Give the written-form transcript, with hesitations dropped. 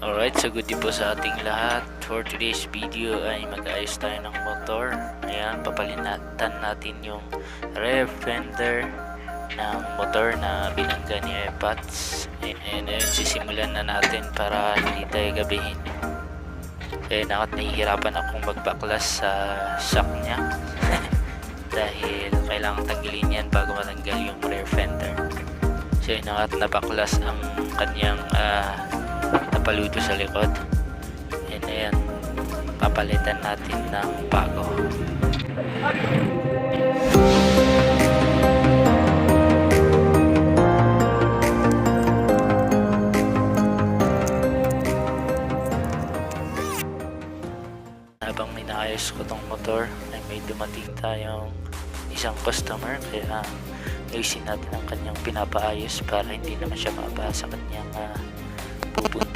Alright, so good day po sa ating lahat. For today's video ay mag-ayos tayo ng motor. Ayan, papalitan natin yung rear fender ng motor na binangga ni Airpods. And sisimulan na natin para hindi tayo gabihin. Kaya nahihirapan akong magbaklas sa shock niya. Dahil kailangan tanggalin yan bago matanggal yung rear fender. So nabaklas ang kanyang napaluto sa likod. And ayan, papalitan natin ng bago. Habang inaayos ko tong motor ay may dumating tayong isang customer, kaya ayusin natin ang kanyang pinapaayos para hindi naman siya mabasa sa kanyang pupunta.